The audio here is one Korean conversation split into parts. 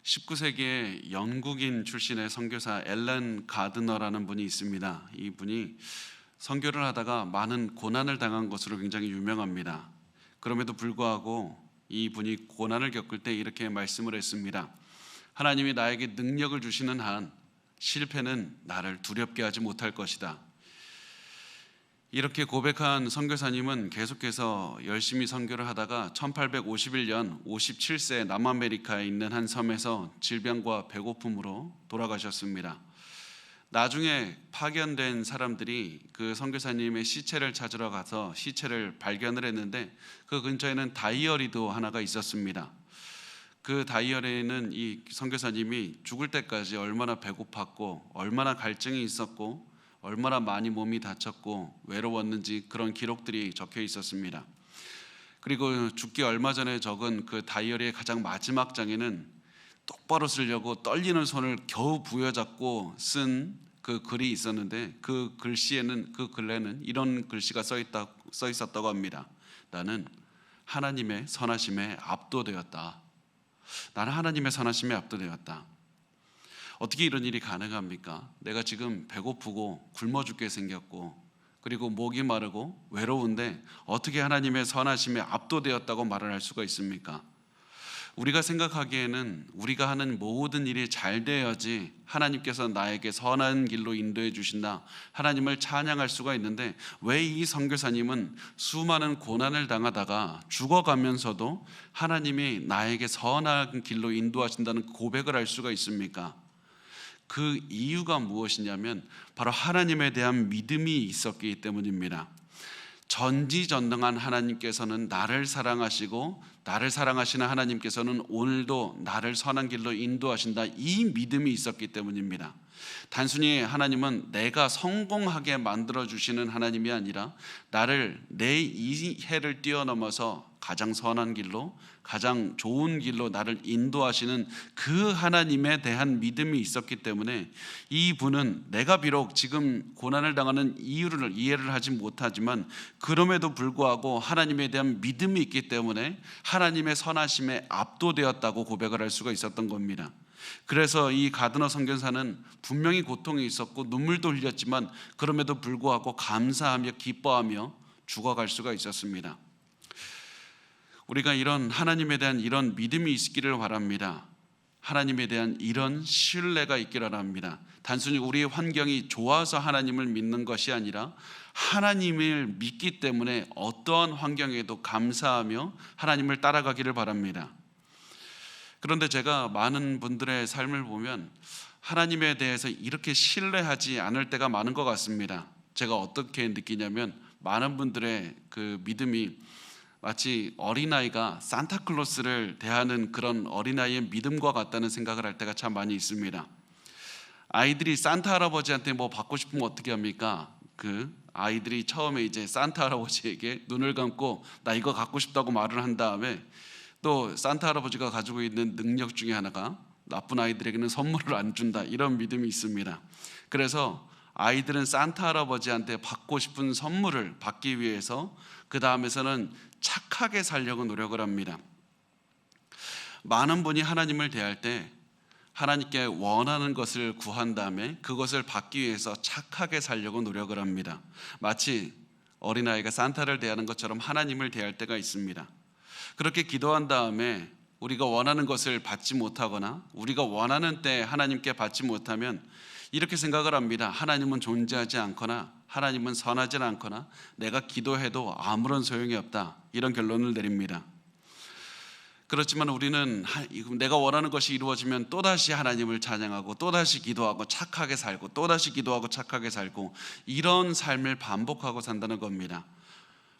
19세기에 영국인 출신의 선교사 앨런 가드너라는 분이 있습니다. 이분이 선교를 하다가 많은 고난을 당한 것으로 굉장히 유명합니다. 그럼에도 불구하고 이분이 고난을 겪을 때 이렇게 말씀을 했습니다. 하나님이 나에게 능력을 주시는 한 실패는 나를 두렵게 하지 못할 것이다. 이렇게 고백한 선교사님은 계속해서 열심히 선교를 하다가 1851년 57세 남아메리카에 있는 한 섬에서 질병과 배고픔으로 돌아가셨습니다. 나중에 파견된 사람들이 그 선교사님의 시체를 찾으러 가서 시체를 발견을 했는데 그 근처에는 다이어리도 하나가 있었습니다. 그 다이어리에는 이 선교사님이 죽을 때까지 얼마나 배고팠고 얼마나 갈증이 있었고 얼마나 많이 몸이 다쳤고 외로웠는지 그런 기록들이 적혀 있었습니다. 그리고 죽기 얼마 전에 적은 그 다이어리의 가장 마지막 장에는 똑바로 쓰려고 떨리는 손을 겨우 부여잡고 쓴 그 글이 있었는데 그 글씨에는 그 글에는 이런 글씨가 써 있었다고 합니다. 나는 하나님의 선하심에 압도되었다. 나는 하나님의 선하심에 압도되었다. 어떻게 이런 일이 가능합니까? 내가 지금 배고프고 굶어 죽게 생겼고 그리고 목이 마르고 외로운데 어떻게 하나님의 선하심에 압도되었다고 말을 할 수가 있습니까? 우리가 생각하기에는 우리가 하는 모든 일이 잘 되어야지 하나님께서 나에게 선한 길로 인도해 주신다, 하나님을 찬양할 수가 있는데 왜 이 선교사님은 수많은 고난을 당하다가 죽어가면서도 하나님이 나에게 선한 길로 인도하신다는 고백을 할 수가 있습니까? 그 이유가 무엇이냐면 바로 하나님에 대한 믿음이 있었기 때문입니다. 전지전능한 하나님께서는 나를 사랑하시고 나를 사랑하시는 하나님께서는 오늘도 나를 선한 길로 인도하신다, 이 믿음이 있었기 때문입니다. 단순히 하나님은 내가 성공하게 만들어주시는 하나님이 아니라 나를 내 이해를 뛰어넘어서 가장 선한 길로, 가장 좋은 길로 나를 인도하시는 그 하나님에 대한 믿음이 있었기 때문에 이분은 내가 비록 지금 고난을 당하는 이유를 이해를 하지 못하지만 그럼에도 불구하고 하나님에 대한 믿음이 있기 때문에 하나님의 선하심에 압도되었다고 고백을 할 수가 있었던 겁니다. 그래서 이 가드너 선교사는 분명히 고통이 있었고 눈물도 흘렸지만 그럼에도 불구하고 감사하며 기뻐하며 죽어갈 수가 있었습니다. 우리가 이런 하나님에 대한 이런 믿음이 있기를 바랍니다. 하나님에 대한 이런 신뢰가 있기를 바랍니다. 단순히 우리의 환경이 좋아서 하나님을 믿는 것이 아니라 하나님을 믿기 때문에 어떠한 환경에도 감사하며 하나님을 따라가기를 바랍니다. 그런데 제가 많은 분들의 삶을 보면 하나님에 대해서 이렇게 신뢰하지 않을 때가 많은 것 같습니다. 제가 어떻게 느끼냐면 많은 분들의 그 믿음이 마치 어린아이가 산타클로스를 대하는 그런 어린아이의 믿음과 같다는 생각을 할 때가 참 많이 있습니다. 아이들이 산타 할아버지한테 뭐 받고 싶으면 어떻게 합니까? 그 아이들이 처음에 이제 산타 할아버지에게 눈을 감고 나 이거 갖고 싶다고 말을 한 다음에 또 산타 할아버지가 가지고 있는 능력 중에 하나가 나쁜 아이들에게는 선물을 안 준다, 이런 믿음이 있습니다. 그래서 아이들은 산타 할아버지한테 받고 싶은 선물을 받기 위해서 그 다음에서는 착하게 살려고 노력을 합니다. 많은 분이 하나님을 대할 때 하나님께 원하는 것을 구한 다음에 그것을 받기 위해서 착하게 살려고 노력을 합니다. 마치 어린아이가 산타를 대하는 것처럼 하나님을 대할 때가 있습니다. 그렇게 기도한 다음에 우리가 원하는 것을 받지 못하거나 우리가 원하는 때 하나님께 받지 못하면 이렇게 생각을 합니다. 하나님은 존재하지 않거나 하나님은 선하지 않거나 내가 기도해도 아무런 소용이 없다, 이런 결론을 내립니다. 그렇지만 우리는 내가 원하는 것이 이루어지면 또다시 하나님을 찬양하고 또다시 기도하고 착하게 살고 또다시 기도하고 착하게 살고 이런 삶을 반복하고 산다는 겁니다.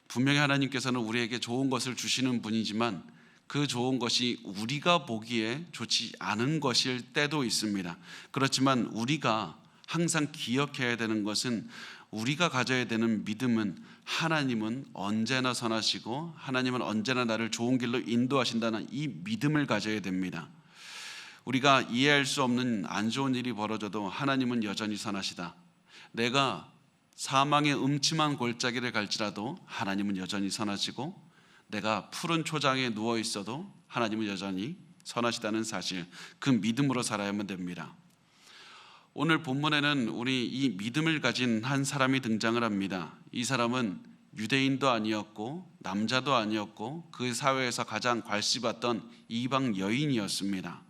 분명히 하나님께서는 우리에게 좋은 것을 주시는 분이지만 그 좋은 것이 우리가 보기에 좋지 않은 것일 때도 있습니다. 그렇지만 우리가 항상 기억해야 되는 것은, 우리가 가져야 되는 믿음은 하나님은 언제나 선하시고 하나님은 언제나 나를 좋은 길로 인도하신다는 이 믿음을 가져야 됩니다. 우리가 이해할 수 없는 안 좋은 일이 벌어져도 하나님은 여전히 선하시다. 내가 사망의 음침한 골짜기를 갈지라도 하나님은 여전히 선하시고 내가 푸른 초장에 누워 있어도 하나님은 여전히 선하시다는 사실, 그 믿음으로 살아야만 됩니다. 오늘 본문에는 우리 이 믿음을 가진 한 사람이 등장을 합니다. 이 사람은 유대인도 아니었고 남자도 아니었고 그 사회에서 가장 괄시받던 이방 여인이었습니다.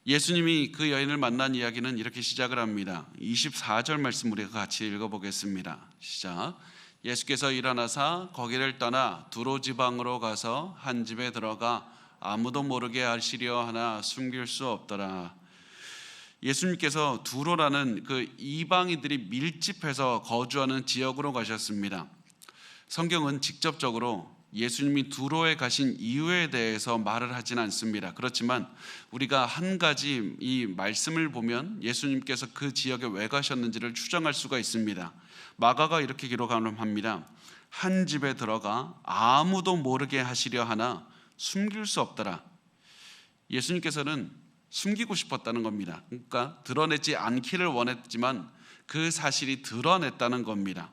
예수님이 그 여인을 만난 이야기는 이렇게 시작을 합니다. 24절 말씀 우리가 같이 읽어보겠습니다. 시작. 예수께서 일어나사 거기를 떠나 두로 지방으로 가서 한 집에 들어가 아무도 모르게 하시려 하나 숨길 수 없더라. 예수님께서 두로라는 그 이방인들이 밀집해서 거주하는 지역으로 가셨습니다. 성경은 직접적으로 예수님이 두로에 가신 이유에 대해서 말을 하진 않습니다. 그렇지만 우리가 한 가지 이 말씀을 보면 예수님께서 그 지역에 왜 가셨는지를 추정할 수가 있습니다. 마가가 이렇게 기록합니다. 한 집에 들어가 아무도 모르게 하시려 하나 숨길 수 없더라. 예수님께서는 숨기고 싶었다는 겁니다. 그러니까 드러내지 않기를 원했지만 그 사실이 드러냈다는 겁니다.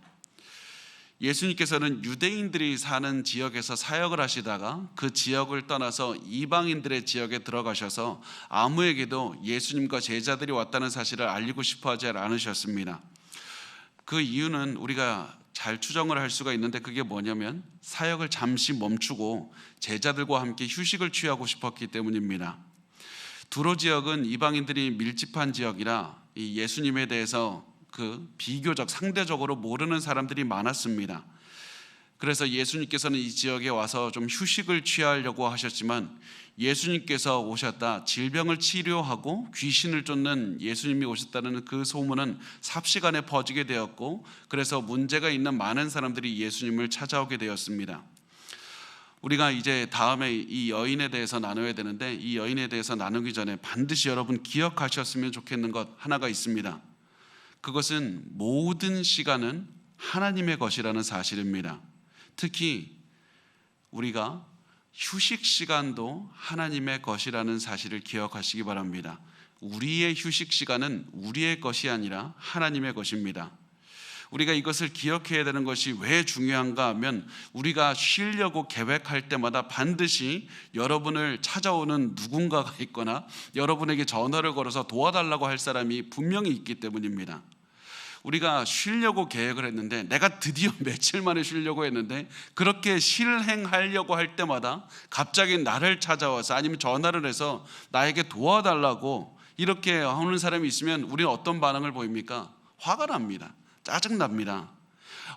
예수님께서는 유대인들이 사는 지역에서 사역을 하시다가 그 지역을 떠나서 이방인들의 지역에 들어가셔서 아무에게도 예수님과 제자들이 왔다는 사실을 알리고 싶어 하지 않으셨습니다. 그 이유는 우리가 잘 추정을 할 수가 있는데 그게 뭐냐면 사역을 잠시 멈추고 제자들과 함께 휴식을 취하고 싶었기 때문입니다. 두로 지역은 이방인들이 밀집한 지역이라 이 예수님에 대해서 그 비교적 상대적으로 모르는 사람들이 많았습니다. 그래서 예수님께서는 이 지역에 와서 좀 휴식을 취하려고 하셨지만 예수님께서 오셨다, 질병을 치료하고 귀신을 쫓는 예수님이 오셨다는 그 소문은 삽시간에 퍼지게 되었고, 그래서 문제가 있는 많은 사람들이 예수님을 찾아오게 되었습니다. 우리가 이제 다음에 이 여인에 대해서 나눠야 되는데, 이 여인에 대해서 나누기 전에 반드시 여러분 기억하셨으면 좋겠는 것 하나가 있습니다. 그것은 모든 시간은 하나님의 것이라는 사실입니다. 특히 우리가 휴식 시간도 하나님의 것이라는 사실을 기억하시기 바랍니다. 우리의 휴식 시간은 우리의 것이 아니라 하나님의 것입니다. 우리가 이것을 기억해야 되는 것이 왜 중요한가 하면, 우리가 쉬려고 계획할 때마다 반드시 여러분을 찾아오는 누군가가 있거나 여러분에게 전화를 걸어서 도와달라고 할 사람이 분명히 있기 때문입니다. 우리가 쉬려고 계획을 했는데, 내가 드디어 며칠 만에 쉬려고 했는데, 그렇게 실행하려고 할 때마다 갑자기 나를 찾아와서 아니면 전화를 해서 나에게 도와달라고 이렇게 하는 사람이 있으면 우리는 어떤 반응을 보입니까? 화가 납니다. 짜증납니다.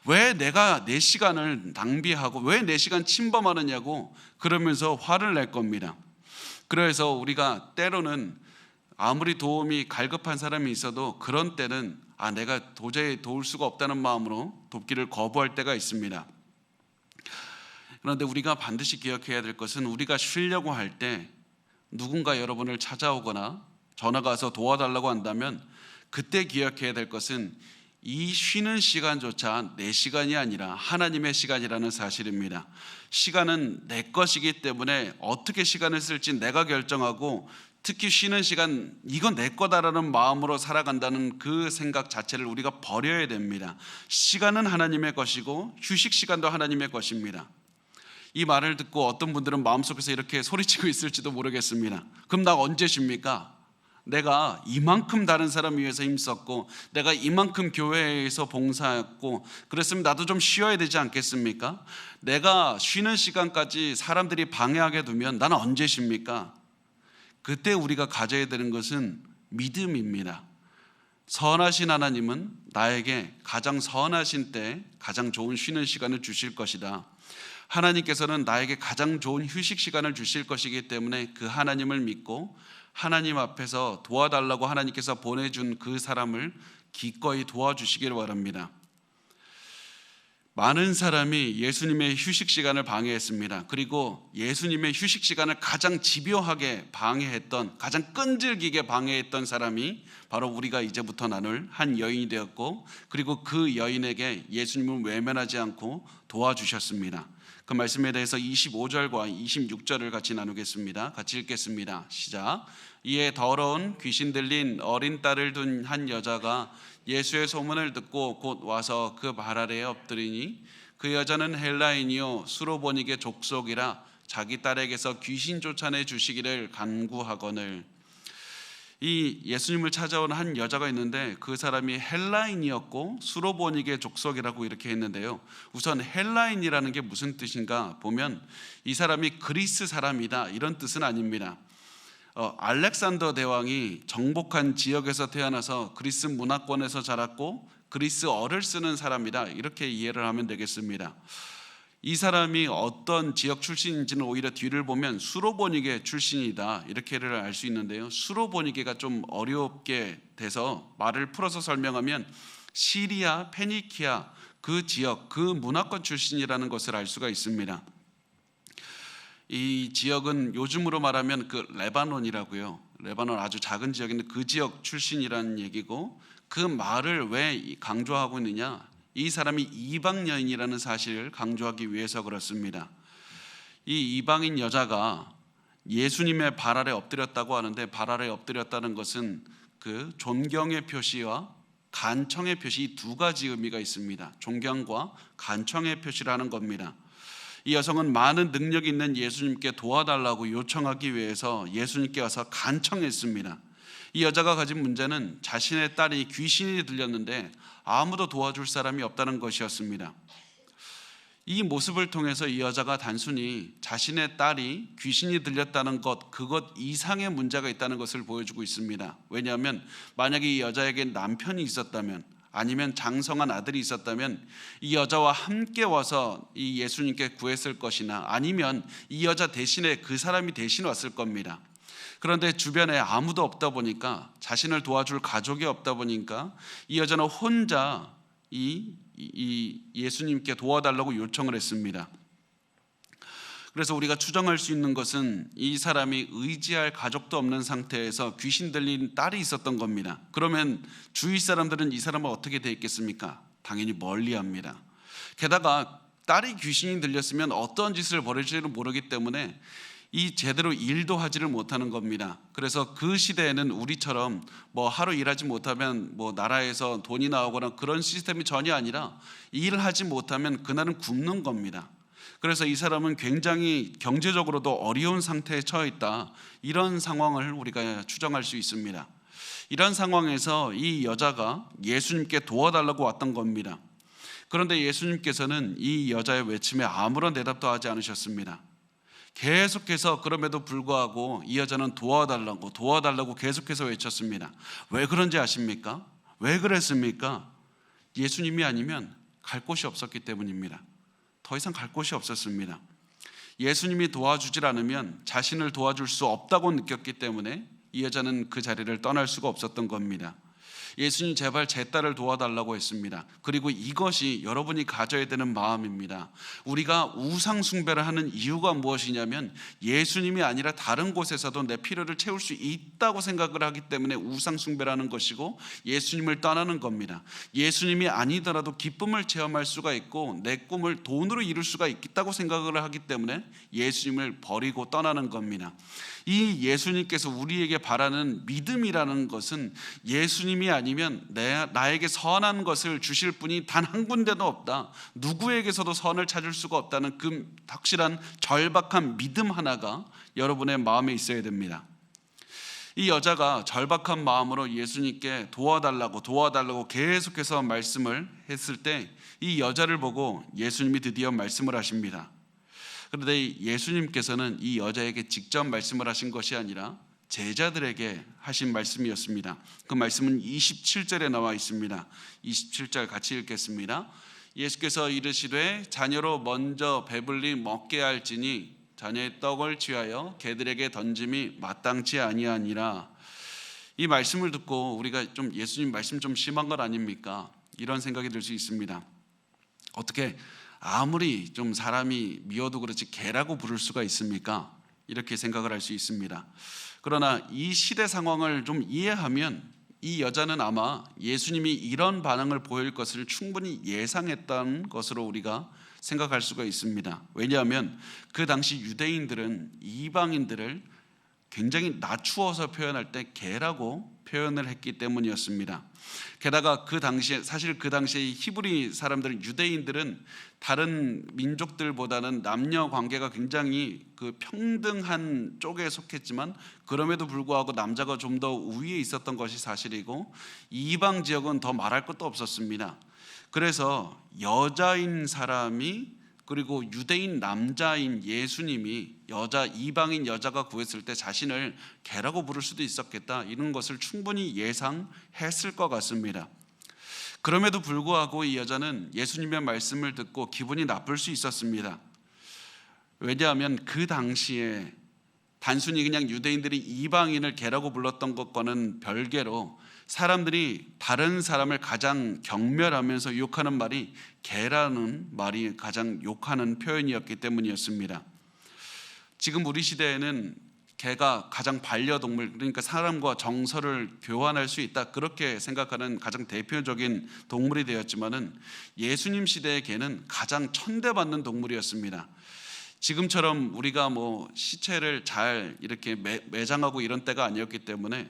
왜 내가 내 시간을 낭비하고 왜 내 시간 침범하느냐고 그러면서 화를 낼 겁니다. 그래서 우리가 때로는 아무리 도움이 갈급한 사람이 있어도 그런 때는 내가 도저히 도울 수가 없다는 마음으로 돕기를 거부할 때가 있습니다. 그런데 우리가 반드시 기억해야 될 것은, 우리가 쉬려고 할 때 누군가 여러분을 찾아오거나 전화가 와서 도와달라고 한다면 그때 기억해야 될 것은 이 쉬는 시간조차 내 시간이 아니라 하나님의 시간이라는 사실입니다. 시간은 내 것이기 때문에 어떻게 시간을 쓸지 내가 결정하고, 특히 쉬는 시간 이건 내 거다라는 마음으로 살아간다는 그 생각 자체를 우리가 버려야 됩니다. 시간은 하나님의 것이고 휴식 시간도 하나님의 것입니다. 이 말을 듣고 어떤 분들은 마음속에서 이렇게 소리치고 있을지도 모르겠습니다. 그럼 나 언제 쉽니까? 내가 이만큼 다른 사람 위해서 힘썼고, 내가 이만큼 교회에서 봉사했고, 그랬으면 나도 좀 쉬어야 되지 않겠습니까? 내가 쉬는 시간까지 사람들이 방해하게 두면 나는 언제 쉽니까? 그때 우리가 가져야 되는 것은 믿음입니다. 선하신 하나님은 나에게 가장 선하신 때 가장 좋은 쉬는 시간을 주실 것이다. 하나님께서는 나에게 가장 좋은 휴식 시간을 주실 것이기 때문에 그 하나님을 믿고 하나님 앞에서 도와달라고 하나님께서 보내준 그 사람을 기꺼이 도와주시기를 바랍니다. 많은 사람이 예수님의 휴식 시간을 방해했습니다. 그리고 예수님의 휴식 시간을 가장 집요하게 방해했던, 가장 끈질기게 방해했던 사람이 바로 우리가 이제부터 나눌 한 여인이 되었고, 그리고 그 여인에게 예수님을 외면하지 않고 도와주셨습니다. 그 말씀에 대해서 25절과 26절을 같이 나누겠습니다. 같이 읽겠습니다. 시작. 이에 더러운 귀신 들린 어린 딸을 둔 한 여자가 예수의 소문을 듣고 곧 와서 그 발 아래에 엎드리니, 그 여자는 헬라인이요 수로보닉의 족속이라 자기 딸에게서 귀신 쫓아내 주시기를 간구하거늘. 이 예수님을 찾아온 한 여자가 있는데 그 사람이 헬라인이었고 수로보니게 족속이라고 이렇게 했는데요. 우선 헬라인이라는 게 무슨 뜻인가 보면 이 사람이 그리스 사람이다 이런 뜻은 아닙니다. 알렉산더 대왕이 정복한 지역에서 태어나서 그리스 문화권에서 자랐고 그리스어를 쓰는 사람이다 이렇게 이해를 하면 되겠습니다. 이 사람이 어떤 지역 출신인지는 오히려 뒤를 보면 수로보니게 출신이다 이렇게를 알 수 있는데요. 수로보니게가 좀 어렵게 돼서 말을 풀어서 설명하면 시리아, 페니키아 그 지역 그 문화권 출신이라는 것을 알 수가 있습니다. 이 지역은 요즘으로 말하면 그 레바논이라고요. 레바논 아주 작은 지역인데 그 지역 출신이라는 얘기고, 그 말을 왜 강조하고 있느냐, 이 사람이 이방 여인이라는 사실을 강조하기 위해서 그렇습니다. 이 이방인 여자가 예수님의 발 아래 엎드렸다고 하는데, 발 아래 엎드렸다는 것은 그 존경의 표시와 간청의 표시, 이 두 가지 의미가 있습니다. 존경과 간청의 표시라는 겁니다. 이 여성은 많은 능력이 있는 예수님께 도와달라고 요청하기 위해서 예수님께 와서 간청했습니다. 이 여자가 가진 문제는 자신의 딸이 귀신이 들렸는데 아무도 도와줄 사람이 없다는 것이었습니다. 이 모습을 통해서 이 여자가 단순히 자신의 딸이 귀신이 들렸다는 것, 그것 이상의 문제가 있다는 것을 보여주고 있습니다. 왜냐하면 만약에 이 여자에게 남편이 있었다면, 아니면 장성한 아들이 있었다면 이 여자와 함께 와서 이 예수님께 구했을 것이나, 아니면 이 여자 대신에 그 사람이 대신 왔을 겁니다. 그런데 주변에 아무도 없다 보니까, 자신을 도와줄 가족이 없다 보니까 이 여자는 혼자 이 예수님께 도와달라고 요청을 했습니다. 그래서 우리가 추정할 수 있는 것은 이 사람이 의지할 가족도 없는 상태에서 귀신 들린 딸이 있었던 겁니다. 그러면 주위 사람들은 이 사람을 어떻게 대했겠습니까? 당연히 멀리합니다. 게다가 딸이 귀신이 들렸으면 어떤 짓을 벌일지를 모르기 때문에 이 제대로 일도 하지를 못하는 겁니다. 그래서 그 시대에는 우리처럼 하루 일하지 못하면 나라에서 돈이 나오거나 그런 시스템이 전혀 아니라, 일을 하지 못하면 그날은 굶는 겁니다. 그래서 이 사람은 굉장히 경제적으로도 어려운 상태에 처해 있다, 이런 상황을 우리가 추정할 수 있습니다. 이런 상황에서 이 여자가 예수님께 도와달라고 왔던 겁니다. 그런데 예수님께서는 이 여자의 외침에 아무런 대답도 하지 않으셨습니다. 계속해서 그럼에도 불구하고 이 여자는 도와달라고 계속해서 외쳤습니다. 왜 그런지 아십니까? 왜 그랬습니까? 예수님이 아니면 갈 곳이 없었기 때문입니다. 더 이상 갈 곳이 없었습니다. 예수님이 도와주질 않으면 자신을 도와줄 수 없다고 느꼈기 때문에 이 여자는 그 자리를 떠날 수가 없었던 겁니다. 예수님, 제발 제 딸을 도와달라고 했습니다. 그리고 이것이 여러분이 가져야 되는 마음입니다. 우리가 우상 숭배를 하는 이유가 무엇이냐면, 예수님이 아니라 다른 곳에서도 내 필요를 채울 수 있다고 생각을 하기 때문에 우상 숭배라는 것이고, 예수님을 떠나는 겁니다. 예수님이 아니더라도 기쁨을 체험할 수가 있고 내 꿈을 돈으로 이룰 수가 있다고 생각을 하기 때문에 예수님을 버리고 떠나는 겁니다. 이 예수님께서 우리에게 바라는 믿음이라는 것은, 예수님이 아니면 나에게 선한 것을 주실 분이 단 한 군데도 없다, 누구에게서도 선을 찾을 수가 없다는 그 확실한 절박한 믿음 하나가 여러분의 마음에 있어야 됩니다. 이 여자가 절박한 마음으로 예수님께 도와달라고 계속해서 말씀을 했을 때, 이 여자를 보고 예수님이 드디어 말씀을 하십니다. 그런데 예수님께서는 이 여자에게 직접 말씀을 하신 것이 아니라 제자들에게 하신 말씀이었습니다. 그 말씀은 27절에 나와 있습니다. 27절 같이 읽겠습니다. 예수께서 이르시되 자녀로 먼저 배불리 먹게 할지니 자녀의 떡을 취하여 개들에게 던짐이 마땅치 아니하니라. 이 말씀을 듣고 우리가 좀 예수님 말씀 좀 심한 것 아닙니까? 이런 생각이 들 수 있습니다. 어떻게 아무리 좀 사람이 미워도 그렇지 개라고 부를 수가 있습니까? 이렇게 생각을 할 수 있습니다. 그러나 이 시대 상황을 좀 이해하면 이 여자는 아마 예수님이 이런 반응을 보일 것을 충분히 예상했던 것으로 우리가 생각할 수가 있습니다. 왜냐하면 그 당시 유대인들은 이방인들을 굉장히 낮추어서 표현할 때 개라고 표현을 했기 때문이었습니다. 게다가 그 당시에 사실 그 당시에 히브리 사람들은 유대인들은 다른 민족들보다는 남녀 관계가 굉장히 그 평등한 쪽에 속했지만 그럼에도 불구하고 남자가 좀 더 우위에 있었던 것이 사실이고 이방 지역은 더 말할 것도 없었습니다. 그래서 여자인 사람이 그리고 유대인 남자인 예수님이 이방인 여자가 구했을 때 자신을 개라고 부를 수도 있었겠다, 이런 것을 충분히 예상했을 것 같습니다. 그럼에도 불구하고 이 여자는 예수님의 말씀을 듣고 기분이 나쁠 수 있었습니다. 왜냐하면 그 당시에 단순히 그냥 유대인들이 이방인을 개라고 불렀던 것과는 별개로 사람들이 다른 사람을 가장 경멸하면서 욕하는 말이 개라는 말이 가장 욕하는 표현이었기 때문이었습니다. 지금 우리 시대에는 개가 가장 반려동물, 그러니까 사람과 정서를 교환할 수 있다, 그렇게 생각하는 가장 대표적인 동물이 되었지만은 예수님 시대의 개는 가장 천대받는 동물이었습니다. 지금처럼 우리가 뭐 시체를 잘 이렇게 매장하고 이런 때가 아니었기 때문에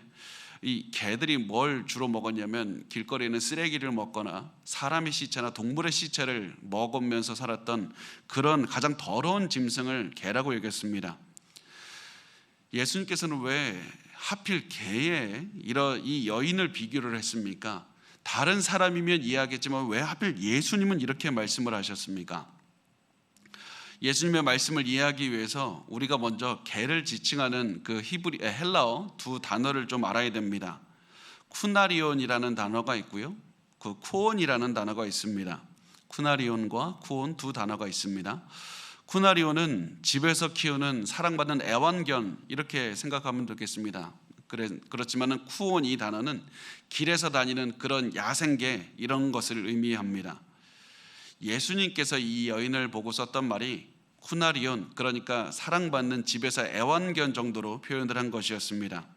이 개들이 뭘 주로 먹었냐면 길거리에는 쓰레기를 먹거나 사람의 시체나 동물의 시체를 먹으면서 살았던 그런 가장 더러운 짐승을 개라고 여겼습니다. 예수님께서는 왜 하필 개에 이 여인을 비교를 했습니까? 다른 사람이면 이해하겠지만 왜 하필 예수님은 이렇게 말씀을 하셨습니까? 예수님의 말씀을 이해하기 위해서 우리가 먼저 개를 지칭하는 그 헬라어 두 단어를 좀 알아야 됩니다. 쿠나리온이라는 단어가 있고요, 그 쿠온이라는 단어가 있습니다. 쿠나리온과 쿠온 두 단어가 있습니다. 쿠나리온은 집에서 키우는 사랑받는 애완견, 이렇게 생각하면 되겠습니다. 그렇지만은 쿠온, 이 단어는 길에서 다니는 그런 야생개, 이런 것을 의미합니다. 예수님께서 이 여인을 보고 썼던 말이 쿠나리온, 그러니까 사랑받는 집에서 애완견 정도로 표현을 한 것이었습니다.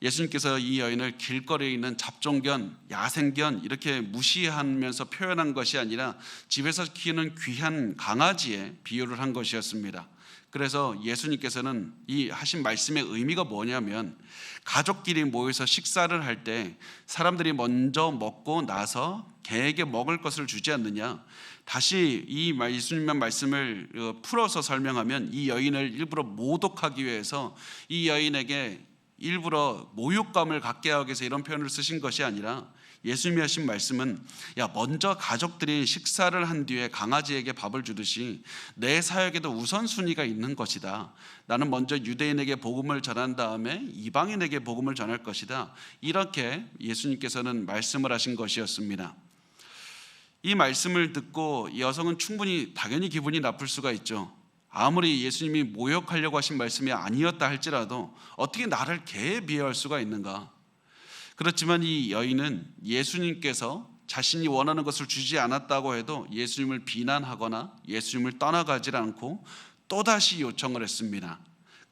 예수님께서 이 여인을 길거리에 있는 잡종견, 야생견 이렇게 무시하면서 표현한 것이 아니라 집에서 키우는 귀한 강아지에 비유를 한 것이었습니다. 그래서 예수님께서는 이 하신 말씀의 의미가 뭐냐면, 가족끼리 모여서 식사를 할 때 사람들이 먼저 먹고 나서 개에게 먹을 것을 주지 않느냐, 다시 이 예수님의 말씀을 풀어서 설명하면 이 여인을 일부러 모독하기 위해서 이 여인에게 일부러 모욕감을 갖게 하기 위해서 이런 표현을 쓰신 것이 아니라, 예수님이 하신 말씀은 먼저 가족들이 식사를 한 뒤에 강아지에게 밥을 주듯이 내 사역에도 우선순위가 있는 것이다. 나는 먼저 유대인에게 복음을 전한 다음에 이방인에게 복음을 전할 것이다. 이렇게 예수님께서는 말씀을 하신 것이었습니다. 이 말씀을 듣고 이 여성은 당연히 기분이 나쁠 수가 있죠. 아무리 예수님이 모욕하려고 하신 말씀이 아니었다 할지라도 어떻게 나를 개에 비유할 수가 있는가? 그렇지만 이 여인은 예수님께서 자신이 원하는 것을 주지 않았다고 해도 예수님을 비난하거나 예수님을 떠나가지 않고 또다시 요청을 했습니다.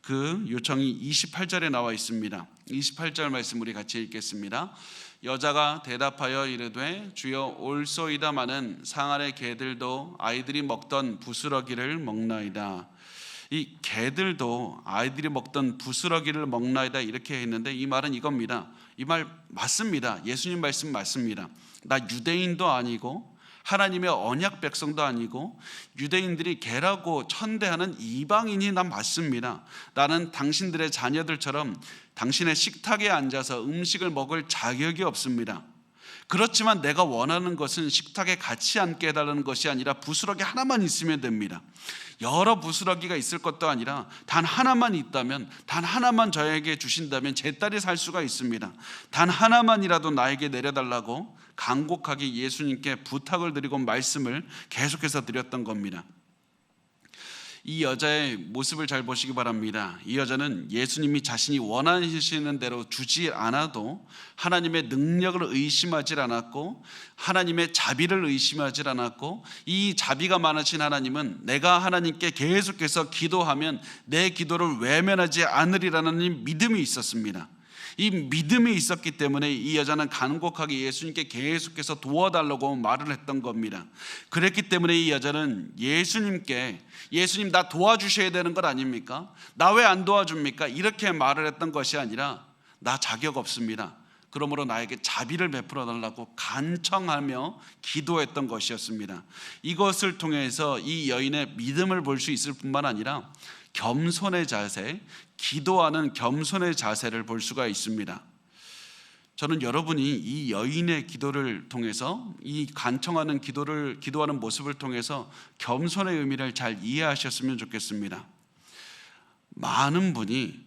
그 요청이 28절에 나와 있습니다. 28절 말씀 우리 같이 읽겠습니다. 여자가 대답하여 이르되 주여 올소이다마는 상 아래 개들도 아이들이 먹던 부스러기를 먹나이다. 이 개들도 아이들이 먹던 부스러기를 먹나이다, 이렇게 했는데 이 말은 이겁니다. 이 말 맞습니다. 예수님 말씀 맞습니다. 나 유대인도 아니고 하나님의 언약 백성도 아니고 유대인들이 개라고 천대하는 이방인이 난 맞습니다. 나는 당신들의 자녀들처럼 당신의 식탁에 앉아서 음식을 먹을 자격이 없습니다. 그렇지만 내가 원하는 것은 식탁에 같이 앉게 해달라는 것이 아니라 부스러기 하나만 있으면 됩니다. 여러 부스러기가 있을 것도 아니라 단 하나만 있다면, 단 하나만 저에게 주신다면 제 딸이 살 수가 있습니다. 단 하나만이라도 나에게 내려달라고 간곡하게 예수님께 부탁을 드리고 말씀을 계속해서 드렸던 겁니다. 이 여자의 모습을 잘 보시기 바랍니다. 이 여자는 예수님이 자신이 원하시는 대로 주지 않아도 하나님의 능력을 의심하지 않았고 하나님의 자비를 의심하지 않았고, 이 자비가 많으신 하나님은 내가 하나님께 계속해서 기도하면 내 기도를 외면하지 않으리라는 믿음이 있었습니다. 이 믿음이 있었기 때문에 이 여자는 간곡하게 예수님께 계속해서 도와달라고 말을 했던 겁니다. 그랬기 때문에 이 여자는 예수님께 예수님 나 도와주셔야 되는 것 아닙니까? 나 왜 안 도와줍니까? 이렇게 말을 했던 것이 아니라 나 자격 없습니다. 그러므로 나에게 자비를 베풀어 달라고 간청하며 기도했던 것이었습니다. 이것을 통해서 이 여인의 믿음을 볼 수 있을 뿐만 아니라 겸손의 자세, 기도하는 겸손의 자세를 볼 수가 있습니다. 저는 여러분이 이 여인의 기도를 통해서 이 간청하는 기도하는 모습을 통해서 겸손의 의미를 잘 이해하셨으면 좋겠습니다. 많은 분이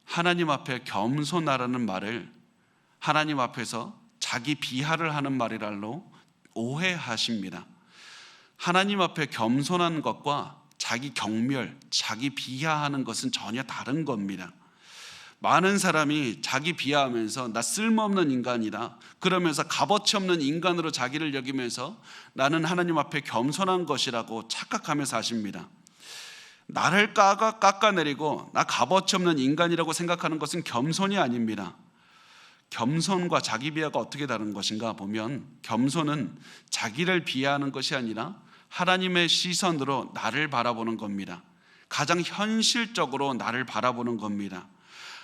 하나님 앞에 겸손하라는 말을 하나님 앞에서 자기 비하를 하는 말이랄로 오해하십니다. 하나님 앞에 겸손한 것과 자기 경멸, 자기 비하하는 것은 전혀 다른 겁니다. 많은 사람이 자기 비하하면서 나 쓸모없는 인간이다 그러면서 값어치 없는 인간으로 자기를 여기면서 나는 하나님 앞에 겸손한 것이라고 착각하며 사십니다. 나를 깎아내리고 나 값어치 없는 인간이라고 생각하는 것은 겸손이 아닙니다. 겸손과 자기 비하가 어떻게 다른 것인가 보면 겸손은 자기를 비하하는 것이 아니라 하나님의 시선으로 나를 바라보는 겁니다. 가장 현실적으로 나를 바라보는 겁니다.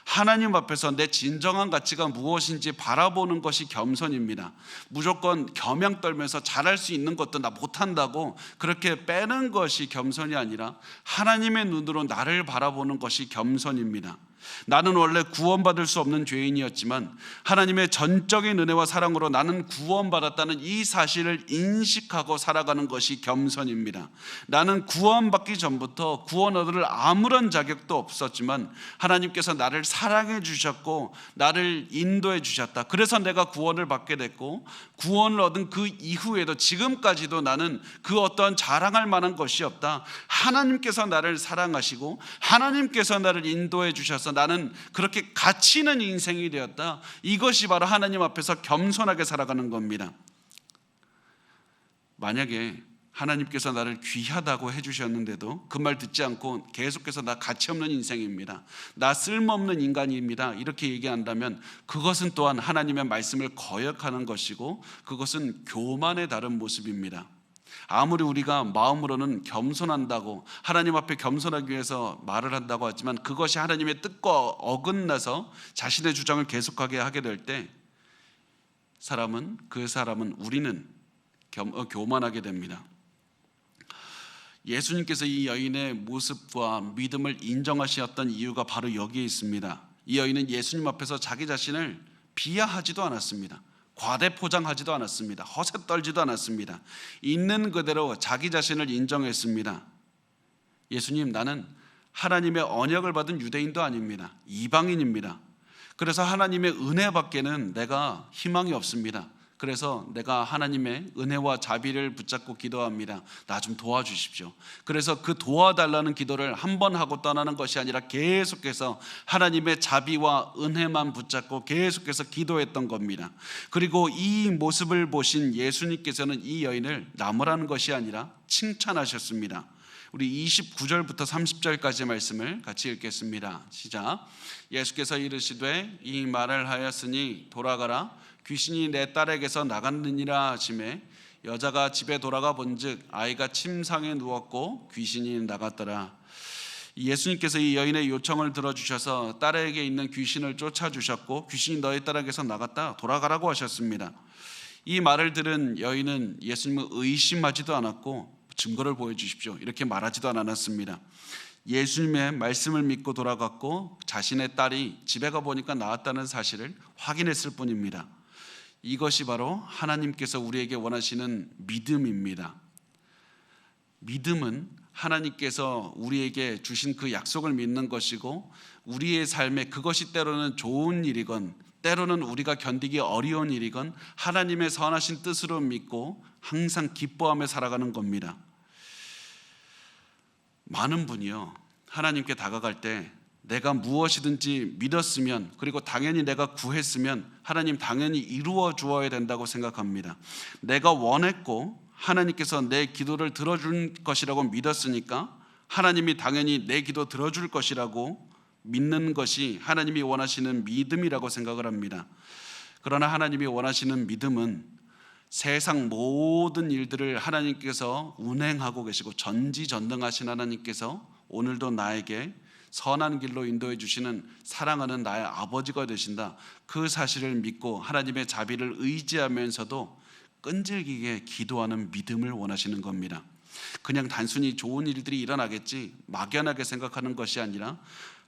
하나님 앞에서 내 진정한 가치가 무엇인지 바라보는 것이 겸손입니다. 무조건 겸양 떨면서 잘할 수 있는 것도 나 못한다고 그렇게 빼는 것이 겸손이 아니라 하나님의 눈으로 나를 바라보는 것이 겸손입니다. 나는 원래 구원받을 수 없는 죄인이었지만 하나님의 전적인 은혜와 사랑으로 나는 구원받았다는 이 사실을 인식하고 살아가는 것이 겸손입니다. 나는 구원받기 전부터 구원 얻을 아무런 자격도 없었지만 하나님께서 나를 사랑해 주셨고 나를 인도해 주셨다. 그래서 내가 구원을 받게 됐고 구원을 얻은 그 이후에도 지금까지도 나는 그 어떠한 자랑할 만한 것이 없다. 하나님께서 나를 사랑하시고 하나님께서 나를 인도해 주셔서 나는 그렇게 가치 있는 인생이 되었다. 이것이 바로 하나님 앞에서 겸손하게 살아가는 겁니다. 만약에 하나님께서 나를 귀하다고 해주셨는데도 그 말 듣지 않고 계속해서 나 가치 없는 인생입니다, 나 쓸모없는 인간입니다 이렇게 얘기한다면 그것은 또한 하나님의 말씀을 거역하는 것이고 그것은 교만의 다른 모습입니다. 아무리 우리가 마음으로는 겸손한다고 하나님 앞에 겸손하기 위해서 말을 한다고 하지만 그것이 하나님의 뜻과 어긋나서 자신의 주장을 계속하게 하게 될 때 우리는 교만하게 됩니다. 예수님께서 이 여인의 모습과 믿음을 인정하셨던 이유가 바로 여기에 있습니다. 이 여인은 예수님 앞에서 자기 자신을 비하하지도 않았습니다. 과대포장하지도 않았습니다. 허세 떨지도 않았습니다. 있는 그대로 자기 자신을 인정했습니다. 예수님, 나는 하나님의 언약을 받은 유대인도 아닙니다. 이방인입니다. 그래서 하나님의 은혜밖에는 내가 희망이 없습니다. 그래서 내가 하나님의 은혜와 자비를 붙잡고 기도합니다. 나 좀 도와주십시오. 그래서 그 도와달라는 기도를 한 번 하고 떠나는 것이 아니라 계속해서 하나님의 자비와 은혜만 붙잡고 계속해서 기도했던 겁니다. 그리고 이 모습을 보신 예수님께서는 이 여인을 나무라는 것이 아니라 칭찬하셨습니다. 우리 29절부터 30절까지의 말씀을 같이 읽겠습니다. 시작. 예수께서 이르시되 이 말을 하였으니 돌아가라, 귀신이 내 딸에게서 나갔느니라 하시매 여자가 집에 돌아가 본즉 아이가 침상에 누웠고 귀신이 나갔더라. 예수님께서 이 여인의 요청을 들어주셔서 딸에게 있는 귀신을 쫓아주셨고 귀신이 너희 딸에게서 나갔다, 돌아가라고 하셨습니다. 이 말을 들은 여인은 예수님을 의심하지도 않았고 증거를 보여주십시오 이렇게 말하지도 않았습니다. 예수님의 말씀을 믿고 돌아갔고 자신의 딸이 집에 가보니까 나았다는 사실을 확인했을 뿐입니다. 이것이 바로 하나님께서 우리에게 원하시는 믿음입니다. 믿음은 하나님께서 우리에게 주신 그 약속을 믿는 것이고 우리의 삶에 그것이 때로는 좋은 일이건 때로는 우리가 견디기 어려운 일이건 하나님의 선하신 뜻으로 믿고 항상 기뻐하며 살아가는 겁니다. 많은 분이요, 하나님께 다가갈 때 내가 무엇이든지 믿었으면 그리고 당연히 내가 구했으면 하나님 당연히 이루어 주어야 된다고 생각합니다. 내가 원했고 하나님께서 내 기도를 들어줄 것이라고 믿었으니까 하나님이 당연히 내 기도 들어줄 것이라고 믿는 것이 하나님이 원하시는 믿음이라고 생각을 합니다. 그러나 하나님이 원하시는 믿음은 세상 모든 일들을 하나님께서 운행하고 계시고 전지전능하신 하나님께서 오늘도 나에게 선한 길로 인도해 주시는 사랑하는 나의 아버지가 되신다, 그 사실을 믿고 하나님의 자비를 의지하면서도 끈질기게 기도하는 믿음을 원하시는 겁니다. 그냥 단순히 좋은 일들이 일어나겠지 막연하게 생각하는 것이 아니라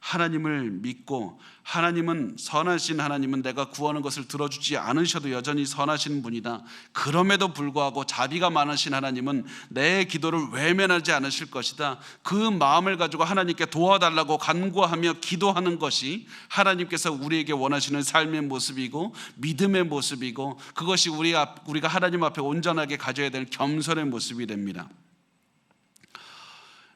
하나님을 믿고, 하나님은 선하신 하나님은 내가 구하는 것을 들어주지 않으셔도 여전히 선하신 분이다, 그럼에도 불구하고 자비가 많으신 하나님은 내 기도를 외면하지 않으실 것이다, 그 마음을 가지고 하나님께 도와달라고 간구하며 기도하는 것이 하나님께서 우리에게 원하시는 삶의 모습이고 믿음의 모습이고, 그것이 우리가 하나님 앞에 온전하게 가져야 될 겸손의 모습이 됩니다.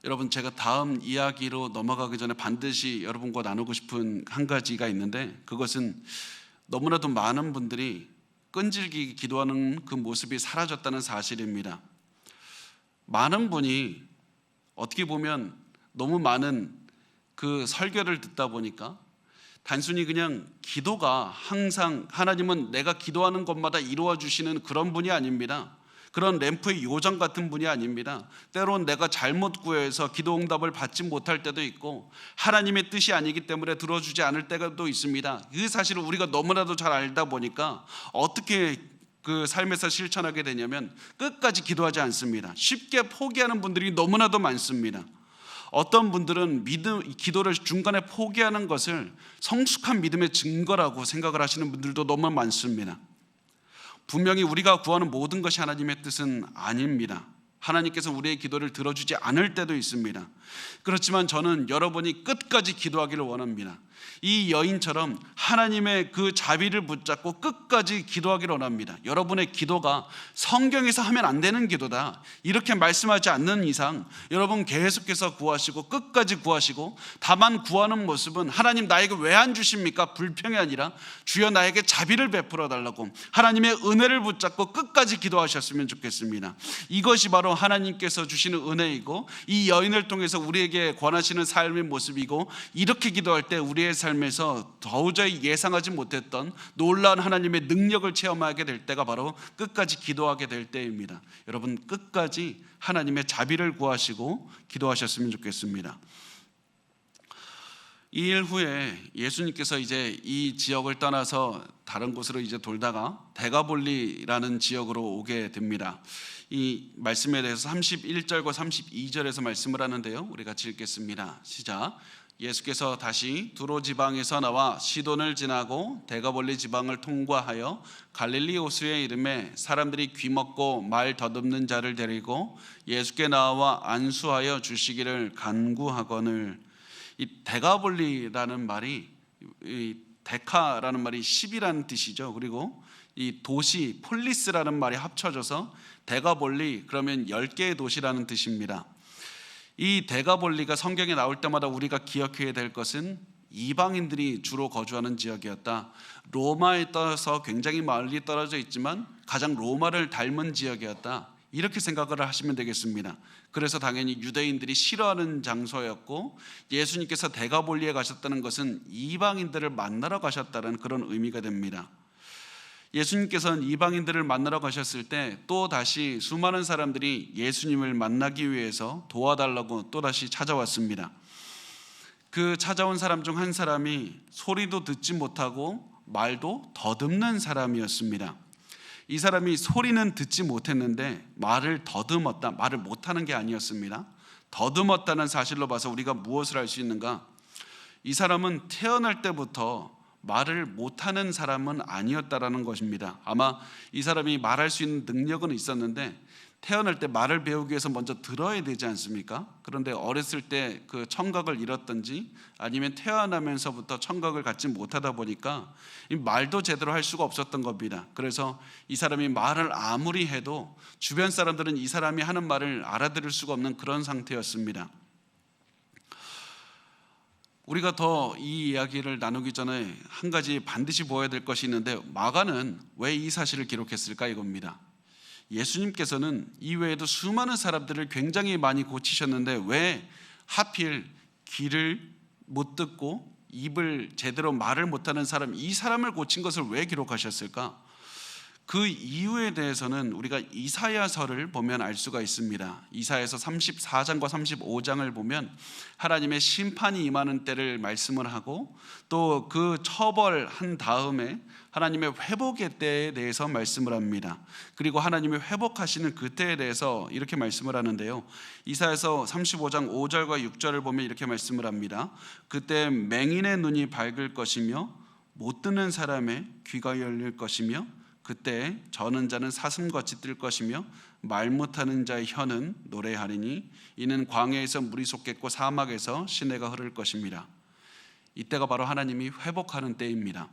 여러분, 제가 다음 이야기로 넘어가기 전에 반드시 여러분과 나누고 싶은 한 가지가 있는데, 그것은 너무나도 많은 분들이 끈질기게 기도하는 그 모습이 사라졌다는 사실입니다. 많은 분이 어떻게 보면 너무 많은 그 설교를 듣다 보니까 단순히 그냥 기도가 항상 하나님은 내가 기도하는 것마다 이루어 주시는 그런 분이 아닙니다. 그런 램프의 요정 같은 분이 아닙니다. 때론 내가 잘못 구해서 기도 응답을 받지 못할 때도 있고 하나님의 뜻이 아니기 때문에 들어주지 않을 때도 있습니다. 그 사실을 우리가 너무나도 잘 알다 보니까 어떻게 그 삶에서 실천하게 되냐면 끝까지 기도하지 않습니다. 쉽게 포기하는 분들이 너무나도 많습니다. 어떤 분들은 기도를 중간에 포기하는 것을 성숙한 믿음의 증거라고 생각을 하시는 분들도 너무 많습니다. 분명히 우리가 구하는 모든 것이 하나님의 뜻은 아닙니다. 하나님께서 우리의 기도를 들어주지 않을 때도 있습니다. 그렇지만 저는 여러분이 끝까지 기도하기를 원합니다. 이 여인처럼 하나님의 그 자비를 붙잡고 끝까지 기도하기를 원합니다. 여러분의 기도가 성경에서 하면 안 되는 기도다, 이렇게 말씀하지 않는 이상 여러분 계속해서 구하시고 끝까지 구하시고, 다만 구하는 모습은 하나님 나에게 왜 안 주십니까? 불평이 아니라 주여 나에게 자비를 베풀어 달라고 하나님의 은혜를 붙잡고 끝까지 기도하셨으면 좋겠습니다. 이것이 바로 하나님께서 주시는 은혜이고 이 여인을 통해서 우리에게 권하시는 삶의 모습이고, 이렇게 기도할 때 우리의 삶에서 도저히 예상하지 못했던 놀라운 하나님의 능력을 체험하게 될 때가 바로 끝까지 기도하게 될 때입니다. 여러분, 끝까지 하나님의 자비를 구하시고 기도하셨으면 좋겠습니다. 이 일 후에 예수님께서 이제 이 지역을 떠나서 다른 곳으로 이제 돌다가 데가볼리라는 지역으로 오게 됩니다. 이 말씀에 대해서 31절과 32절에서 말씀을 하는데요, 우리 같이 읽겠습니다. 시작. 예수께서 다시 두로 지방에서 나와 시돈을 지나고 데가볼리 지방을 통과하여 갈릴리 호수에 이르매 사람들이 귀먹고 말 더듬는 자를 데리고 예수께 나와 안수하여 주시기를 간구하거늘. 이 데가볼리라는 말이, 이 데카라는 말이 10이라는 뜻이죠. 그리고 이 도시 폴리스라는 말이 합쳐져서 데가볼리, 그러면 10개의 도시라는 뜻입니다. 이 데가볼리가 성경에 나올 때마다 우리가 기억해야 될 것은 이방인들이 주로 거주하는 지역이었다. 로마에 떠서 굉장히 멀리 떨어져 있지만 가장 로마를 닮은 지역이었다, 이렇게 생각을 하시면 되겠습니다. 그래서 당연히 유대인들이 싫어하는 장소였고, 예수님께서 데가볼리에 가셨다는 것은 이방인들을 만나러 가셨다는 그런 의미가 됩니다. 예수님께서는 이방인들을 만나러 가셨을 때 또다시 수많은 사람들이 예수님을 만나기 위해서 도와달라고 또다시 찾아왔습니다. 그 찾아온 사람 중 한 사람이 소리도 듣지 못하고 말도 더듬는 사람이었습니다. 이 사람이 소리는 듣지 못했는데 말을 더듬었다, 말을 못하는 게 아니었습니다. 더듬었다는 사실로 봐서 우리가 무엇을 알 수 있는가? 이 사람은 태어날 때부터 말을 못하는 사람은 아니었다라는 것입니다. 아마 이 사람이 말할 수 있는 능력은 있었는데 태어날 때 말을 배우기 위해서 먼저 들어야 되지 않습니까? 그런데 어렸을 때 그 청각을 잃었든지 아니면 태어나면서부터 청각을 갖지 못하다 보니까 이 말도 제대로 할 수가 없었던 겁니다. 그래서 이 사람이 말을 아무리 해도 주변 사람들은 이 사람이 하는 말을 알아들을 수가 없는 그런 상태였습니다. 우리가 더 이 이야기를 나누기 전에 한 가지 반드시 보아야 될 것이 있는데, 마가는 왜 이 사실을 기록했을까 이겁니다. 예수님께서는 이외에도 수많은 사람들을 굉장히 많이 고치셨는데 왜 하필 길을 못 듣고 입을 제대로 말을 못하는 사람, 이 사람을 고친 것을 왜 기록하셨을까? 그 이유에 대해서는 우리가 이사야서를 보면 알 수가 있습니다. 이사야서 34장과 35장을 보면 하나님의 심판이 임하는 때를 말씀을 하고 또 그 처벌한 다음에 하나님의 회복의 때에 대해서 말씀을 합니다. 그리고 하나님의 회복하시는 그 때에 대해서 이렇게 말씀을 하는데요, 이사야서 35장 5절과 6절을 보면 이렇게 말씀을 합니다. 그때 맹인의 눈이 밝을 것이며 못 듣는 사람의 귀가 열릴 것이며 그때 저는 자는 사슴같이 뜰 것이며 말 못하는 자의 혀는 노래하리니 이는 광야에서 물이 솟겠고 사막에서 시내가 흐를 것입니다. 이때가 바로 하나님이 회복하는 때입니다.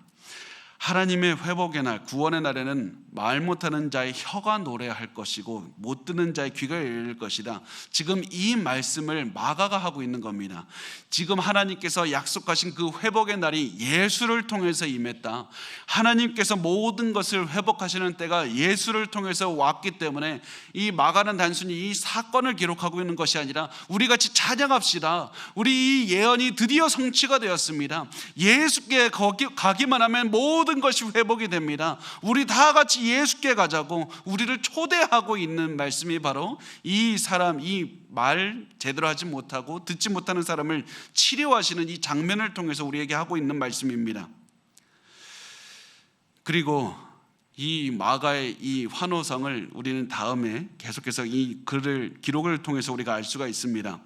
하나님의 회복의 날, 구원의 날에는 말 못하는 자의 혀가 노래할 것이고 못 듣는 자의 귀가 열릴 것이다. 지금 이 말씀을 마가가 하고 있는 겁니다. 지금 하나님께서 약속하신 그 회복의 날이 예수를 통해서 임했다. 하나님께서 모든 것을 회복하시는 때가 예수를 통해서 왔기 때문에 이 마가는 단순히 이 사건을 기록하고 있는 것이 아니라 우리 같이 찬양합시다. 우리 이 예언이 드디어 성취가 되었습니다. 예수께 가기만 하면 모든 것이 회복이 됩니다. 우리 다 같이 예수께 가자고 우리를 초대하고 있는 말씀이 바로 이 사람, 이 말 제대로 하지 못하고 듣지 못하는 사람을 치료하시는 이 장면을 통해서 우리에게 하고 있는 말씀입니다. 그리고 이 마가의 이 환호성을 우리는 다음에 계속해서 이 글을 기록을 통해서 우리가 알 수가 있습니다.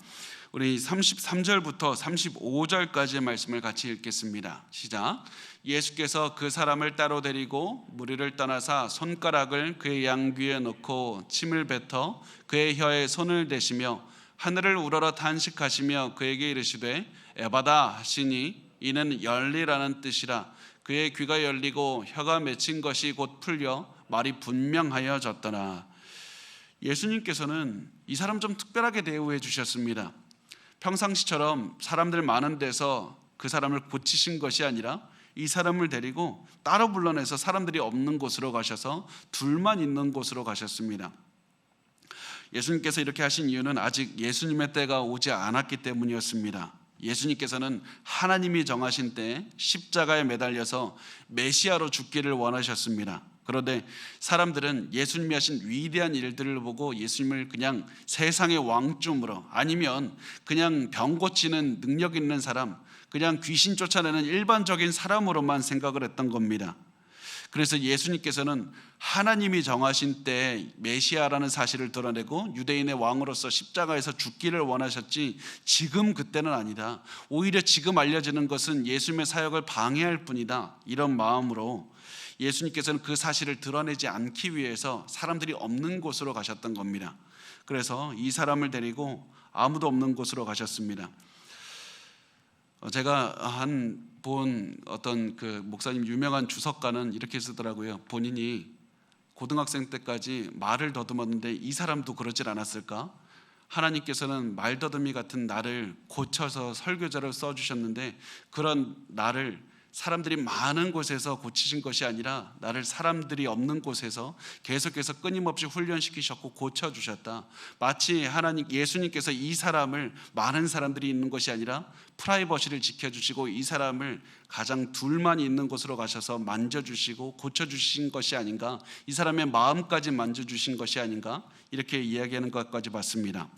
우리 33절부터 35절까지의 말씀을 같이 읽겠습니다. 시작. 예수께서 그 사람을 따로 데리고 무리를 떠나사 손가락을 그의 양귀에 넣고 침을 뱉어 그의 혀에 손을 대시며 하늘을 우러러 탄식하시며 그에게 이르시되 에바다 하시니 이는 열리라는 뜻이라. 그의 귀가 열리고 혀가 맺힌 것이 곧 풀려 말이 분명하여졌더라. 예수님께서는 이 사람 좀 특별하게 대우해 주셨습니다. 평상시처럼 사람들 많은 데서 그 사람을 고치신 것이 아니라 이 사람을 데리고 따로 불러내서 사람들이 없는 곳으로 가셔서 둘만 있는 곳으로 가셨습니다. 예수님께서 이렇게 하신 이유는 아직 예수님의 때가 오지 않았기 때문이었습니다. 예수님께서는 하나님이 정하신 때에 십자가에 매달려서 메시아로 죽기를 원하셨습니다. 그런데 사람들은 예수님이 하신 위대한 일들을 보고 예수님을 그냥 세상의 왕쯤으로, 아니면 그냥 병 고치는 능력 있는 사람, 그냥 귀신 쫓아내는 일반적인 사람으로만 생각을 했던 겁니다. 그래서 예수님께서는 하나님이 정하신 때에 메시아라는 사실을 드러내고 유대인의 왕으로서 십자가에서 죽기를 원하셨지, 지금 그때는 아니다. 오히려 지금 알려지는 것은 예수님의 사역을 방해할 뿐이다. 이런 마음으로 예수님께서는 그 사실을 드러내지 않기 위해서 사람들이 없는 곳으로 가셨던 겁니다. 그래서 이 사람을 데리고 아무도 없는 곳으로 가셨습니다. 제가 본 어떤 그 목사님, 유명한 주석가는 이렇게 쓰더라고요. 본인이 고등학생 때까지 말을 더듬었는데 이 사람도 그러질 않았을까? 하나님께서는 말더듬이 같은 나를 고쳐서 설교자를 써주셨는데 그런 나를 사람들이 많은 곳에서 고치신 것이 아니라 나를 사람들이 없는 곳에서 계속해서 끊임없이 훈련시키셨고 고쳐주셨다. 마치 예수님께서 이 사람을 많은 사람들이 있는 것이 아니라 프라이버시를 지켜주시고 이 사람을 가장 둘만 있는 곳으로 가셔서 만져주시고 고쳐주신 것이 아닌가, 이 사람의 마음까지 만져주신 것이 아닌가, 이렇게 이야기하는 것까지 봤습니다.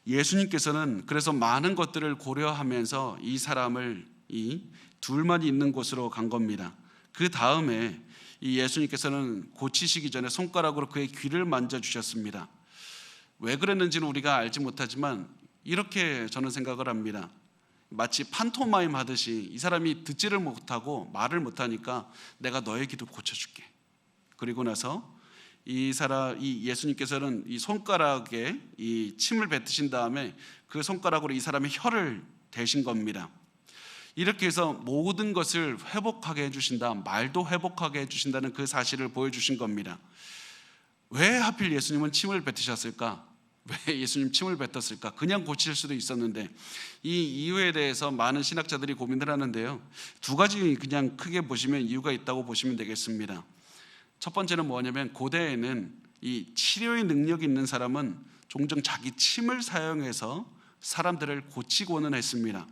예수님께서는 그래서 많은 것들을 고려하면서 이 사람을 이 둘만 있는 곳으로 간 겁니다. 그 다음에 이 예수님께서는 고치시기 전에 손가락으로 그의 귀를 만져주셨습니다. 왜 그랬는지는 우리가 알지 못하지만 이렇게 저는 생각을 합니다. 마치 판토마임 하듯이 이 사람이 듣지를 못하고 말을 못하니까 내가 너의 귀도 고쳐줄게. 그리고 나서 이 예수님께서는 이 손가락에 이 침을 뱉으신 다음에 그 손가락으로 이 사람의 혀를 대신 겁니다. 이렇게 해서 모든 것을 회복하게 해주신다, 말도 회복하게 해주신다는 그 사실을 보여주신 겁니다. 왜 하필 예수님은 침을 뱉으셨을까? 왜 예수님 침을 뱉었을까? 그냥 고칠 수도 있었는데. 이 이유에 대해서 많은 신학자들이 고민을 하는데요, 두 가지 그냥 크게 보시면 이유가 있다고 보시면 되겠습니다. 첫 번째는 뭐냐면, 고대에는 이 치료의 능력이 있는 사람은 종종 자기 침을 사용해서 사람들을 고치고는 했습니다.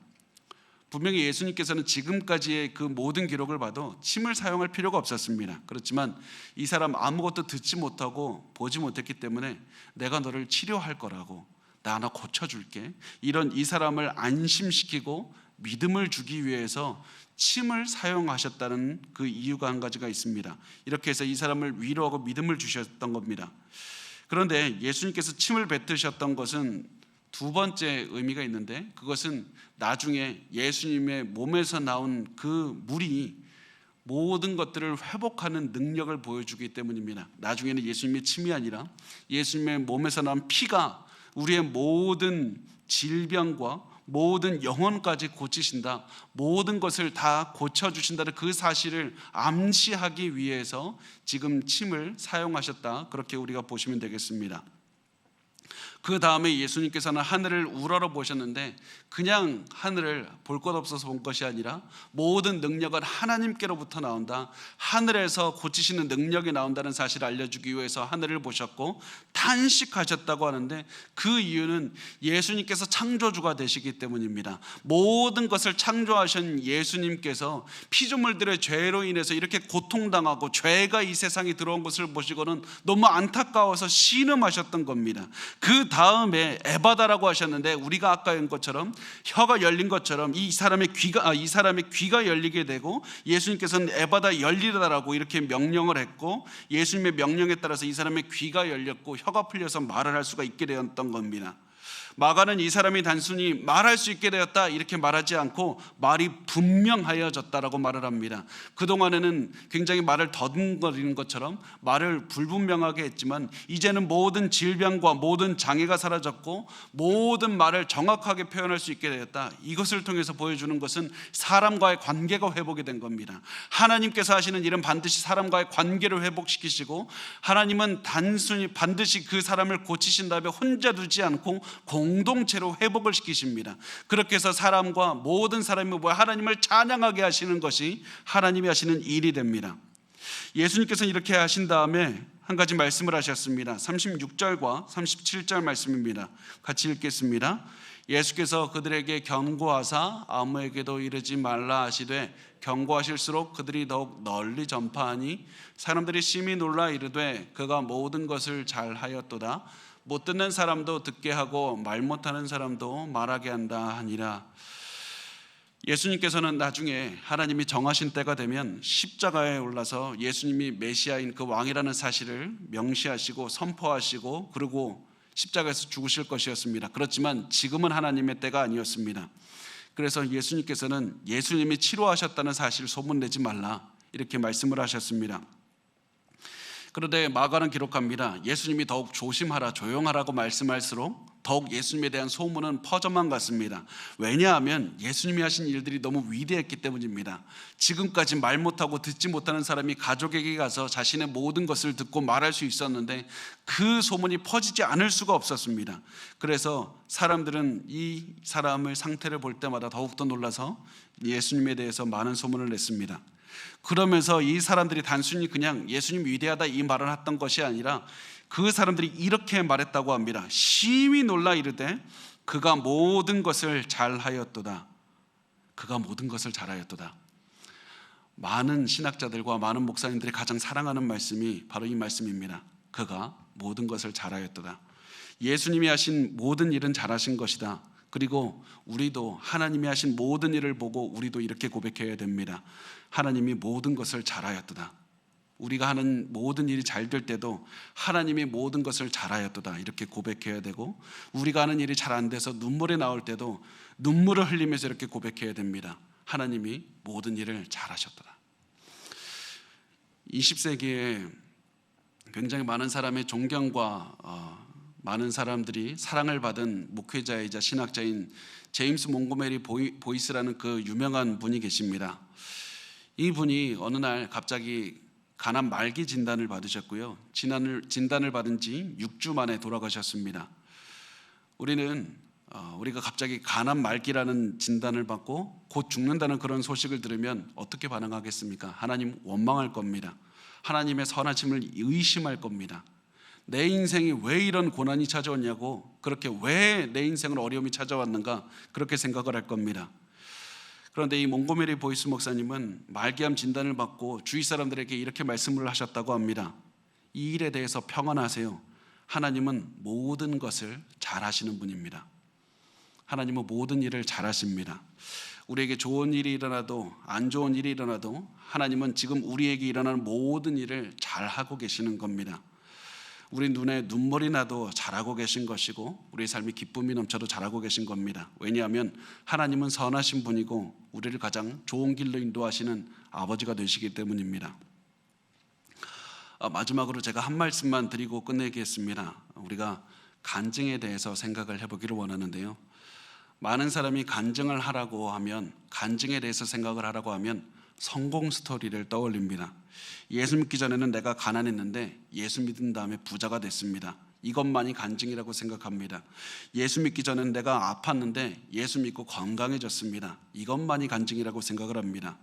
분명히 예수님께서는 지금까지의 그 모든 기록을 봐도 침을 사용할 필요가 없었습니다. 그렇지만 이 사람 아무것도 듣지 못하고 보지 못했기 때문에 내가 너를 치료할 거라고, 나 하나 고쳐줄게, 이런 이 사람을 안심시키고 믿음을 주기 위해서 침을 사용하셨다는 그 이유가 한 가지가 있습니다. 이렇게 해서 이 사람을 위로하고 믿음을 주셨던 겁니다. 그런데 예수님께서 침을 뱉으셨던 것은 두 번째 의미가 있는데, 그것은 나중에 예수님의 몸에서 나온 그 물이 모든 것들을 회복하는 능력을 보여주기 때문입니다. 나중에는 예수님의 침이 아니라 예수님의 몸에서 나온 피가 우리의 모든 질병과 모든 영혼까지 고치신다, 모든 것을 다 고쳐주신다는 그 사실을 암시하기 위해서 지금 침을 사용하셨다, 그렇게 우리가 보시면 되겠습니다. 그 다음에 예수님께서는 하늘을 우러러 보셨는데, 그냥 하늘을 볼 것 없어서 본 것이 아니라 모든 능력은 하나님께로부터 나온다, 하늘에서 고치시는 능력이 나온다는 사실을 알려주기 위해서 하늘을 보셨고 탄식하셨다고 하는데, 그 이유는 예수님께서 창조주가 되시기 때문입니다. 모든 것을 창조하신 예수님께서 피조물들의 죄로 인해서 이렇게 고통당하고 죄가 이 세상에 들어온 것을 보시고는 너무 안타까워서 신음하셨던 겁니다. 그 다음에 에바다라고 하셨는데, 우리가 아까 한 것처럼 혀가 열린 것처럼 이 사람의 귀가 열리게 되고, 예수님께서는 에바다 열리라라고 이렇게 명령을 했고, 예수님의 명령에 따라서 이 사람의 귀가 열렸고 혀가 풀려서 말을 할 수가 있게 되었던 겁니다. 마가는 이 사람이 단순히 말할 수 있게 되었다 이렇게 말하지 않고 말이 분명하여졌다라고 말을 합니다. 그동안에는 굉장히 말을 더듬거리는 것처럼 말을 불분명하게 했지만, 이제는 모든 질병과 모든 장애가 사라졌고 모든 말을 정확하게 표현할 수 있게 되었다. 이것을 통해서 보여주는 것은 사람과의 관계가 회복이 된 겁니다. 하나님께서 하시는 일은 반드시 사람과의 관계를 회복시키시고, 하나님은 반드시 그 사람을 고치신 다음에 혼자 두지 않고 공동체로 회복을 시키십니다. 그렇게 해서 사람과 모든 사람이 모여 하나님을 찬양하게 하시는 것이 하나님이 하시는 일이 됩니다. 예수님께서는 이렇게 하신 다음에 한 가지 말씀을 하셨습니다. 36절과 37절 말씀입니다. 같이 읽겠습니다. 예수께서 그들에게 경고하사 아무에게도 이르지 말라 하시되, 경고하실수록 그들이 더욱 널리 전파하니 사람들이 심히 놀라 이르되 그가 모든 것을 잘하였도다. 못 듣는 사람도 듣게 하고 말 못하는 사람도 말하게 한다 하니라. 예수님께서는 나중에 하나님이 정하신 때가 되면 십자가에 올라서 예수님이 메시아인 그 왕이라는 사실을 명시하시고 선포하시고, 그리고 십자가에서 죽으실 것이었습니다. 그렇지만 지금은 하나님의 때가 아니었습니다. 그래서 예수님께서는 예수님이 치료하셨다는 사실을 소문내지 말라 이렇게 말씀을 하셨습니다. 그런데 마가는 기록합니다. 예수님이 더욱 조심하라, 조용하라고 말씀할수록 더욱 예수님에 대한 소문은 퍼져만 갔습니다. 왜냐하면 예수님이 하신 일들이 너무 위대했기 때문입니다. 지금까지 말 못하고 듣지 못하는 사람이 가족에게 가서 자신의 모든 것을 듣고 말할 수 있었는데 그 소문이 퍼지지 않을 수가 없었습니다. 그래서 사람들은 이 사람의 상태를 볼 때마다 더욱더 놀라서 예수님에 대해서 많은 소문을 냈습니다. 그러면서 이 사람들이 단순히 그냥 예수님 위대하다 이 말을 했던 것이 아니라 그 사람들이 이렇게 말했다고 합니다. 심히 놀라 이르되 그가 모든 것을 잘하였도다. 그가 모든 것을 잘하였도다. 많은 신학자들과 많은 목사님들이 가장 사랑하는 말씀이 바로 이 말씀입니다. 그가 모든 것을 잘하였도다. 예수님이 하신 모든 일은 잘하신 것이다. 그리고 우리도 하나님이 하신 모든 일을 보고 우리도 이렇게 고백해야 됩니다. 하나님이 모든 것을 잘하였도다. 우리가 하는 모든 일이 잘 될 때도 하나님이 모든 것을 잘하였도다 이렇게 고백해야 되고, 우리가 하는 일이 잘 안 돼서 눈물이 나올 때도 눈물을 흘리면서 이렇게 고백해야 됩니다. 하나님이 모든 일을 잘하셨도다. 20세기에 굉장히 많은 사람의 존경과 많은 사람들이 사랑을 받은 목회자이자 신학자인 제임스 몽고메리 보이스라는 그 유명한 분이 계십니다. 이 분이 어느 날 갑자기 간암 말기 진단을 받으셨고요. 진단을 받은 지 6주 만에 돌아가셨습니다. 우리가 갑자기 간암 말기라는 진단을 받고 곧 죽는다는 그런 소식을 들으면 어떻게 반응하겠습니까? 하나님 원망할 겁니다. 하나님의 선하심을 의심할 겁니다. 내 인생이 왜 이런 고난이 찾아왔냐고, 그렇게 왜 내 인생을 어려움이 찾아왔는가 그렇게 생각을 할 겁니다. 그런데 이 몽고메리 보이스 목사님은 말기암 진단을 받고 주위 사람들에게 이렇게 말씀을 하셨다고 합니다. 이 일에 대해서 평안하세요. 하나님은 모든 것을 잘 하시는 분입니다. 하나님은 모든 일을 잘 하십니다. 우리에게 좋은 일이 일어나도 안 좋은 일이 일어나도 하나님은 지금 우리에게 일어나는 모든 일을 잘 하고 계시는 겁니다. 우리 눈에 눈물이 나도 잘하고 계신 것이고 우리의 삶이 기쁨이 넘쳐도 잘하고 계신 겁니다. 왜냐하면 하나님은 선하신 분이고 우리를 가장 좋은 길로 인도하시는 아버지가 되시기 때문입니다. 마지막으로 제가 한 말씀만 드리고 끝내겠습니다. 우리가 간증에 대해서 생각을 해보기를 원하는데요. 많은 사람이 간증을 하라고 하면, 간증에 대해서 생각을 하라고 하면 성공 스토리를 떠올립니다. 예수 믿기 전에는 내가 가난했는데 예수 믿은 다음에 부자가 됐습니다. 이것만이 간증이라고 생각합니다. 예수 믿기 전에는 내가 아팠는데 예수 믿고 건강해졌습니다. 이것만이 간증이라고 생각을 합니다.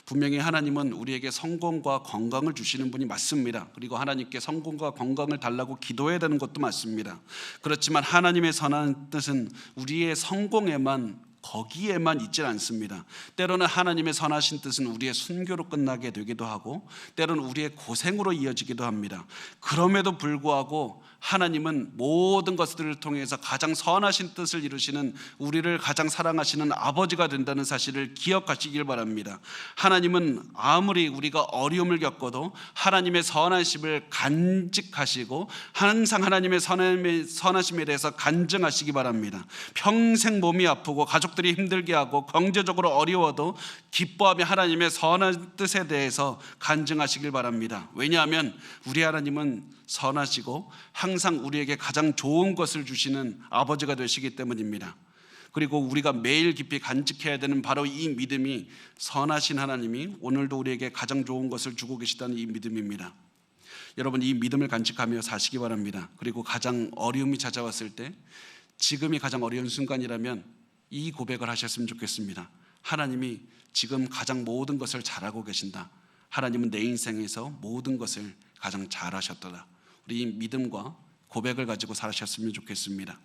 분명히 하나님은 우리에게 성공과 건강을 주시는 분이 맞습니다. 그리고 하나님께 성공과 건강을 달라고 기도해야 되는 것도 맞습니다. 그렇지만 하나님의 선한 뜻은 우리의 성공에만, 거기에만 있지 않습니다. 때로는 하나님의 선하신 뜻은 우리의 순교로 끝나게 되기도 하고 때로는 우리의 고생으로 이어지기도 합니다. 그럼에도 불구하고 하나님은 모든 것들을 통해서 가장 선하신 뜻을 이루시는, 우리를 가장 사랑하시는 아버지가 된다는 사실을 기억하시길 바랍니다. 하나님은 아무리 우리가 어려움을 겪어도 하나님의 선하심을 간직하시고 항상 하나님의 선하심에 대해서 간증하시기 바랍니다. 평생 몸이 아프고 가족들이 힘들게 하고 경제적으로 어려워도 기뻐하며 하나님의 선한 뜻에 대해서 간증하시길 바랍니다. 왜냐하면 우리 하나님은 선하시고 항상 우리에게 가장 좋은 것을 주시는 아버지가 되시기 때문입니다. 그리고 우리가 매일 깊이 간직해야 되는 바로 이 믿음이, 선하신 하나님이 오늘도 우리에게 가장 좋은 것을 주고 계시다는 이 믿음입니다. 여러분, 이 믿음을 간직하며 사시기 바랍니다. 그리고 가장 어려움이 찾아왔을 때, 지금이 가장 어려운 순간이라면 이 고백을 하셨으면 좋겠습니다. 하나님이 지금 가장 모든 것을 잘하고 계신다. 하나님은 내 인생에서 모든 것을 가장 잘하셨도다. 우리 이 믿음과 고백을 가지고 살으셨으면 좋겠습니다.